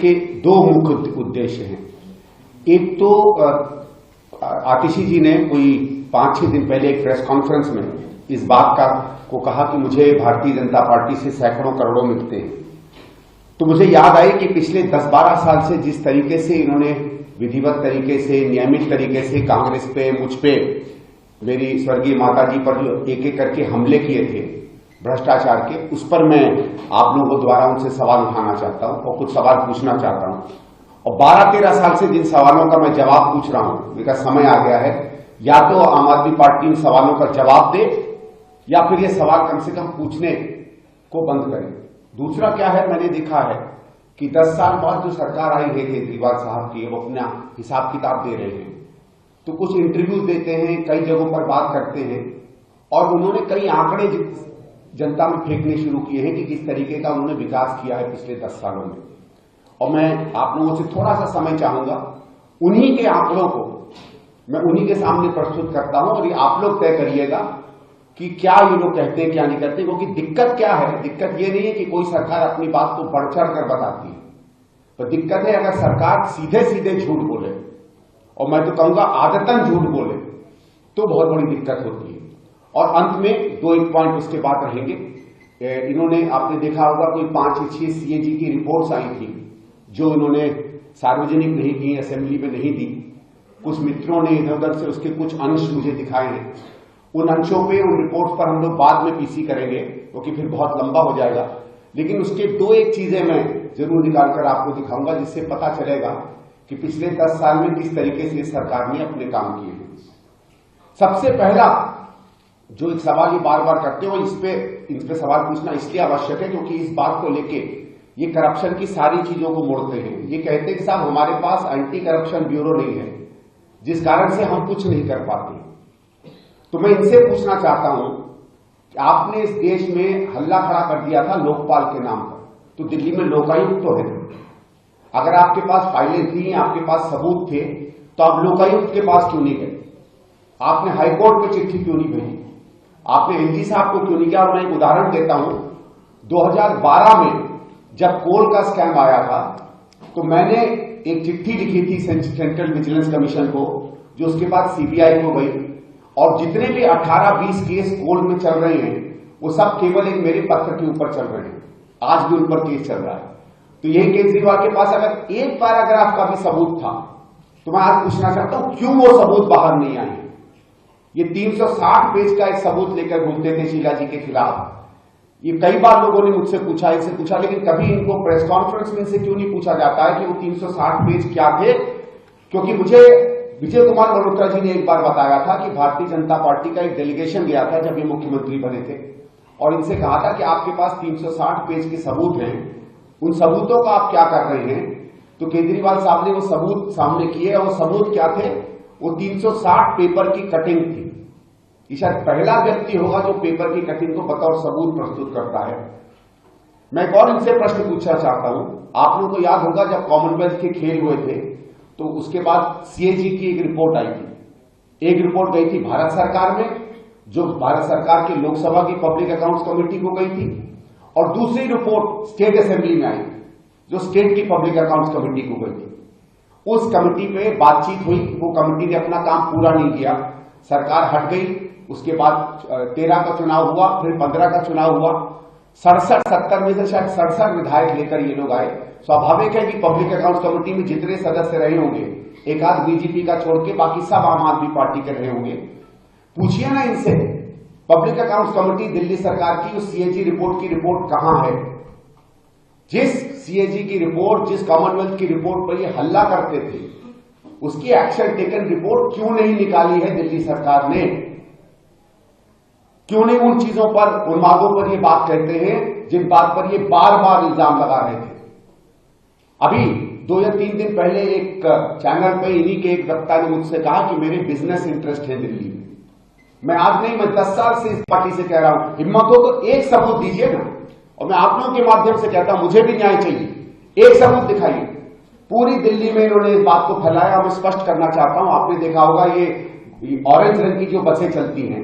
के दो मुख्य उद्देश्य हैं। एक तो आतिशी जी ने कोई 5-6 दिन पहले एक प्रेस कॉन्फ्रेंस में इस बात को कहा कि मुझे भारतीय जनता पार्टी से सैकड़ों करोड़ों मिलते हैं। तो मुझे याद आई कि पिछले 10-12 साल से जिस तरीके से इन्होंने विधिवत तरीके से, नियमित तरीके से कांग्रेस पे, मुझ पे, मेरी स्वर्गीय माता जी पर जो एक एक करके हमले किए थे भ्रष्टाचार के, उस पर मैं आप लोगों द्वारा उनसे सवाल उठाना चाहता हूं और कुछ सवाल पूछना चाहता हूं। और 12-13 साल से जिन सवालों का मैं जवाब पूछ रहा हूं, मेरा समय आ गया है, या तो आम आदमी पार्टी उन सवालों का जवाब दे या फिर ये सवाल कम से कम पूछने को बंद करे। दूसरा क्या है, मैंने देखा है कि 10 साल बाद जो सरकार आई है केजरीवाल साहब की, वो अपना हिसाब किताब दे रहे हैं, तो कुछ इंटरव्यू देते हैं, कई जगहों पर बात करते हैं और उन्होंने कई आंकड़े जनता में फेंकने शुरू किए हैं कि किस तरीके का उन्होंने विकास किया है पिछले 10 सालों में। और मैं आप लोगों से थोड़ा सा समय चाहूंगा, उन्हीं के आंकड़ों को मैं उन्हीं के सामने प्रस्तुत करता हूं और ये आप लोग तय करिएगा कि क्या ये लोग कहते हैं क्या नहीं करते। क्योंकि दिक्कत क्या है, दिक्कत ये नहीं है कि कोई सरकार अपनी बात को बढ़ चढ़ कर बताती है, पर दिक्कत है अगर सरकार सीधे सीधे झूठ बोले, और मैं तो कहूंगा आदतन झूठ बोले, तो बहुत बड़ी दिक्कत होती है। और अंत में 2-1 पॉइंट उसके बाद रहेंगे। इन्होंने, आपने देखा होगा, कोई 5-6 सीएजी की रिपोर्ट्स आई थी जो इन्होंने सार्वजनिक नहीं की, असेंबली में नहीं दी। कुछ मित्रों ने इधर उधर से उसके कुछ अंश मुझे दिखाए हैं। उन अंशों पे, उन रिपोर्ट्स पर हम लोग बाद में पीसी करेंगे क्योंकि फिर बहुत लंबा हो जाएगा। लेकिन उसके 2-1 चीजें मैं जरूर निकालकर आपको दिखाऊंगा जिससे पता चलेगा कि पिछले 10 साल में किस तरीके से सरकार ने अपने काम किए हैं। सबसे पहला जो एक सवाल ये बार बार करते हो, इस पे सवाल पूछना इसलिए आवश्यक है क्योंकि इस बात को लेके ये करप्शन की सारी चीजों को मोड़ते हैं। ये कहते हैं कि साहब हमारे पास एंटी करप्शन ब्यूरो नहीं है, जिस कारण से हम कुछ नहीं कर पाते। तो मैं इनसे पूछना चाहता हूं कि आपने इस देश में हल्ला खड़ा कर दिया था लोकपाल के नाम पर, तो दिल्ली में लोकायुक्त तो है। अगर आपके पास फाइलें थी, आपके पास सबूत थे, तो आप लोकायुक्त के पास क्यों नहीं गए? आपने हाईकोर्ट में चिट्ठी क्यों नहीं भेजी? आपने एनजी साहब को क्यों नहीं किया? और मैं एक उदाहरण देता हूं, 2012 में जब कोल का स्कैम आया था तो मैंने एक चिट्ठी लिखी थी सेंट्रल विजिलेंस कमीशन को, जो उसके बाद सीबीआई को गई, और जितने भी 18-20 केस कोल में चल रहे हैं वो सब केवल एक मेरे पत्र के ऊपर चल रहे हैं। आज भी उन पर केस चल रहा है। तो यही केजरीवाल के पास अगर एक पैराग्राफ का भी सबूत था, तो मैं आज पूछना चाहता हूं क्यों वो सबूत बाहर नहीं आए? ये 360 पेज का एक सबूत लेकर घूमते थे शीला जी के खिलाफ। ये कई बार लोगों ने मुझसे पूछा, इनसे पूछा, लेकिन कभी इनको प्रेस कॉन्फ्रेंस में इनसे क्यों नहीं पूछा जाता है कि वो 360 पेज क्या थे? क्योंकि मुझे विजय कुमार मल्होत्रा जी ने एक बार बताया था कि भारतीय जनता पार्टी का एक डेलीगेशन गया था जब ये मुख्यमंत्री बने थे, और इनसे कहा था कि आपके पास 360 पेज के सबूत हैं, उन सबूतों का आप क्या कर रहे हैं? तो केजरीवाल साहब ने वो सबूत सामने किए, और वो सबूत क्या थे? वो 360 पेपर की कटिंग थी। ये शायद पहला व्यक्ति होगा जो पेपर की कटिंग को बतौर सबूत प्रस्तुत करता है। मैं एक और इनसे प्रश्न पूछना चाहता हूं। आप लोगों को याद होगा जब कॉमनवेल्थ के खेल हुए थे तो उसके बाद सीएजी की एक रिपोर्ट आई थी। एक रिपोर्ट गई थी भारत सरकार में, जो भारत सरकार की लोकसभा की पब्लिक अकाउंट्स कमेटी को गई थी, और दूसरी रिपोर्ट स्टेट असेंबली में आई जो स्टेट की पब्लिक अकाउंट्स कमेटी को गई थी। उस कमेटी पे बातचीत हुई, वो कमेटी ने अपना काम पूरा नहीं किया, सरकार हट गई। उसके बाद 13 का चुनाव हुआ, फिर 15 का चुनाव हुआ। 67-70 में से शायद 67 विधायक लेकर ये लोग आए। स्वाभाविक है कि पब्लिक अकाउंट्स कमेटी में जितने सदस्य रहे होंगे, एक आध बीजेपी का छोड़ के बाकी सब आम आदमी पार्टी के रहे होंगे। पूछिए ना इनसे, पब्लिक अकाउंट्स कमेटी दिल्ली सरकार की उस सीएजी रिपोर्ट की रिपोर्ट कहां है? जिस सीएजी की रिपोर्ट, जिस कॉमनवेल्थ की रिपोर्ट पर ये हल्ला करते थे, उसकी एक्शन टेकन रिपोर्ट क्यों नहीं निकाली है दिल्ली सरकार ने? क्यों नहीं उन चीजों पर, उन मांगों पर ये बात कहते हैं जिन बात पर ये बार बार इल्जाम लगा रहे थे? अभी 2 या 3 दिन पहले एक चैनल पे इन्हीं के एक वक्ता ने मुझसे कहा कि मेरे बिजनेस इंटरेस्ट है दिल्ली में। मैं आज नहीं, मैं 10 साल से इस पार्टी से कह रहा हूं, हिम्मत हो तो एक सबूत दीजिए ना। और मैं आप लोगों के माध्यम से कहता हूं, मुझे भी न्याय चाहिए, एक सबूत दिखाइए। पूरी दिल्ली में इन्होंने इस बात को फैलाया। मैं स्पष्ट करना चाहता हूं, आपने देखा होगा ये ऑरेंज रंग की जो बसें चलती हैं,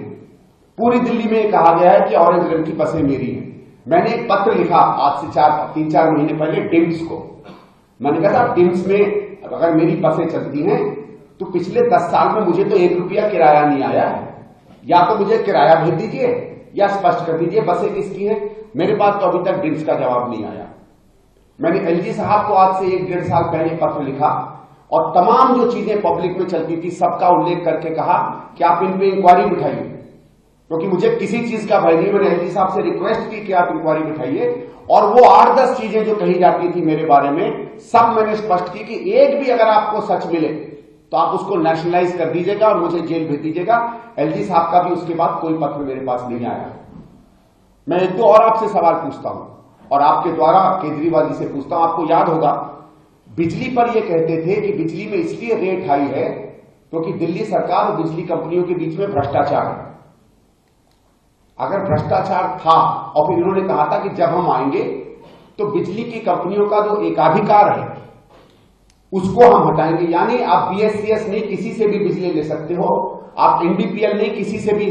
पूरी दिल्ली में कहा गया है कि ऑरेंज रंग की बसें मेरी हैं। मैंने एक पत्र लिखा आज से 3-4 महीने पहले डिम्स को, मैंने कहा साहब टिम्स में अगर मेरी बसें चलती हैं तो पिछले 10 साल में मुझे तो 1 रुपया किराया नहीं आया है, या तो मुझे किराया भेज दीजिए या स्पष्ट कर दीजिए बसें किसकी हैं। मेरे पास तो अभी तक टिम्स का जवाब नहीं आया। मैंने एलजी साहब को आज से 1-1.5 साल पहले पत्र लिखा और तमाम जो चीजें पब्लिक में चलती थी सबका उल्लेख करके कहा कि आप इन पे इंक्वायरी बिठाइए, क्योंकि मुझे किसी चीज का भय नहीं। मैंने एलजी साहब से रिक्वेस्ट की कि आप इंक्वायरी बिठाइए, और वो 8-10 चीजें जो कही जाती थी मेरे बारे में सब मैंने स्पष्ट की कि एक भी अगर आपको सच मिले तो आप उसको नेशनलाइज कर दीजिएगा और मुझे जेल भेज दीजिएगा। एलजी साहब का भी उसके बाद कोई पत्र मेरे पास नहीं आया। मैं 1-2 और आपसे सवाल पूछता हूं और आपके द्वारा केजरीवाल जी से पूछता हूं। आपको याद होगा बिजली पर यह कहते थे कि बिजली में इसलिए रेट हाई है क्योंकि दिल्ली सरकार और बिजली कंपनियों के बीच में भ्रष्टाचार है। अगर भ्रष्टाचार था और फिर इन्होंने कहा था कि जब हम आएंगे तो बिजली की कंपनियों का जो एकाधिकार है उसको हम हटाएंगे, यानी आप बीएससीएस नहीं किसी से भी बिजली ले सकते हो, आप एनडीपीएल नहीं किसी से भी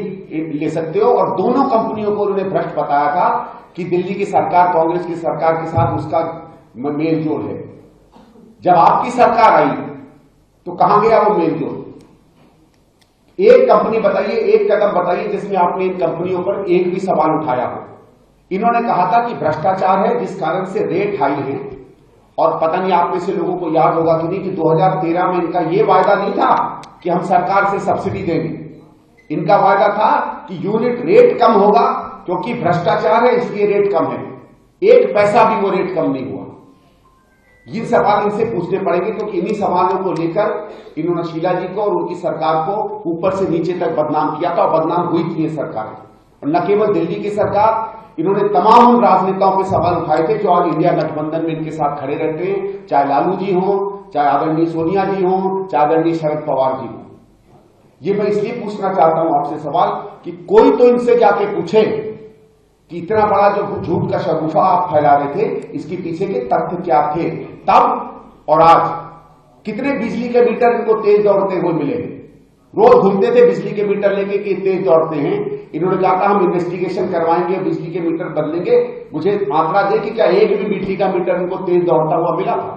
ले सकते हो। और दोनों कंपनियों को उन्होंने भ्रष्ट बताया था कि दिल्ली की सरकार कांग्रेस की सरकार के साथ उसका मेल जोल है। जब आपकी सरकार आई तो कहां गया वो मेल जोल? एक कंपनी बताइए, एक कदम बताइए जिसमें आपने इन कंपनियों पर एक भी सवाल उठाया हो। इन्होंने कहा था कि भ्रष्टाचार है जिस कारण से रेट हाई है, और पता नहीं आप में से लोगों को याद होगा कि नहीं कि 2013 में इनका यह वायदा नहीं था कि हम सरकार से सब्सिडी देंगे। इनका वायदा था कि यूनिट रेट कम होगा क्योंकि भ्रष्टाचार है इसलिए रेट कम है। 1 पैसा भी वो रेट कम नहीं हुआ। ये सवाल इनसे पूछने पड़ेंगे क्योंकि इन्हीं सवालों को लेकर इन्होंने शीला जी को और उनकी सरकार को ऊपर से नीचे तक बदनाम किया था, और बदनाम हुई थी ये सरकार। और न केवल दिल्ली की सरकार, इन्होंने तमाम उन राजनेताओं पे सवाल उठाए थे जो आज इंडिया गठबंधन में इनके साथ खड़े रहते हैं, चाहे लालू जी हों, चाहे आदरणीय सोनिया जी हों, चाहे आदरणीय शरद पवार जी हों। ये मैं इसलिए पूछना चाहता हूं आपसे सवाल कि कोई तो इनसे जाके पूछे कि इतना बड़ा जो झूठ का शगुफा आप फैला रहे थे इसके पीछे के तथ्य क्या थे तब और आज। कितने बिजली के मीटर इनको तेज दौड़ते हुए मिले? रोज घूमते थे बिजली के मीटर लेके कि तेज दौड़ते हैं। इन्होंने कहा था हम इन्वेस्टिगेशन करवाएंगे, बिजली के मीटर बदलेंगे। मुझे आंकड़ा दे कि क्या एक भी बिजली का मीटर इनको तेज दौड़ता हुआ मिला था?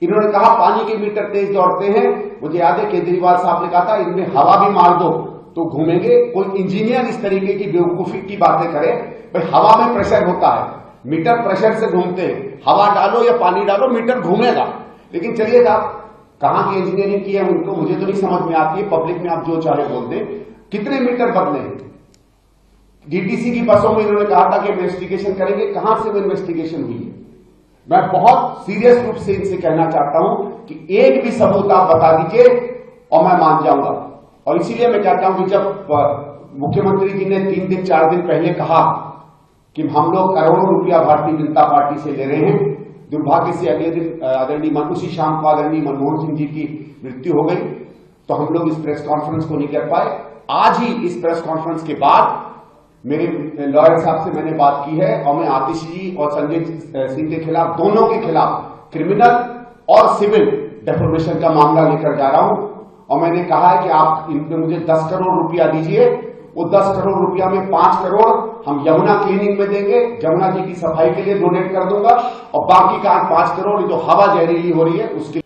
इन्होंने कहा पानी के मीटर तेज दौड़ते हैं। मुझे याद है केजरीवाल साहब ने कहा था इनमें हवा भी मार दो तो घूमेंगे। कोई इंजीनियर इस तरीके की बेवकूफी की बातें करे? भाई हवा में प्रेशर होता है, मीटर प्रेशर से घूमते हैं, हवा डालो या पानी डालो मीटर घूमेगा। लेकिन चलिए साहब कहां की इंजीनियरिंग की है उनको मुझे तो नहीं समझ में आती है। पब्लिक में आप जो चाहे बोल दें। कितने मीटर बदले? डीटीसी की बसों में इन्होंने कहा था कि इन्वेस्टिगेशन करेंगे, कहां से वो इन्वेस्टिगेशन हुई है? मैं बहुत सीरियस रूप से इनसे कहना चाहता हूं कि एक भी सबूत आप बता दीजिए और मैं मान जाऊंगा। और इसीलिए मैं कहता हूं कि जब मुख्यमंत्री जी ने 3 दिन 4 दिन पहले कहा कि हम लोग करोड़ों रुपया भारतीय जनता पार्टी से ले रहे हैं, दुर्भाग्य से अगले दिन आदरणीय उसी शाम को आदरणीय मनमोहन सिंह जी की मृत्यु हो गई, तो हम लोग इस प्रेस कॉन्फ्रेंस को नहीं कर पाए। आज ही इस प्रेस कॉन्फ्रेंस के बाद मेरे लॉयर साहब से मैंने बात की है और मैं आतिशी जी और संजय सिंह के खिलाफ, दोनों के खिलाफ क्रिमिनल और सिविल डेफोमेशन का मामला लेकर जा रहा हूं। और मैंने कहा है कि आप इन पे मुझे 10 करोड़ रुपया दीजिए। वो 10 करोड़ रुपया में 5 करोड़ हम यमुना क्लीनिंग में देंगे, जमुना जी की सफाई के लिए डोनेट कर दूंगा, और बाकी का 5 करोड़ जो हवा जहरीली हो रही है उसके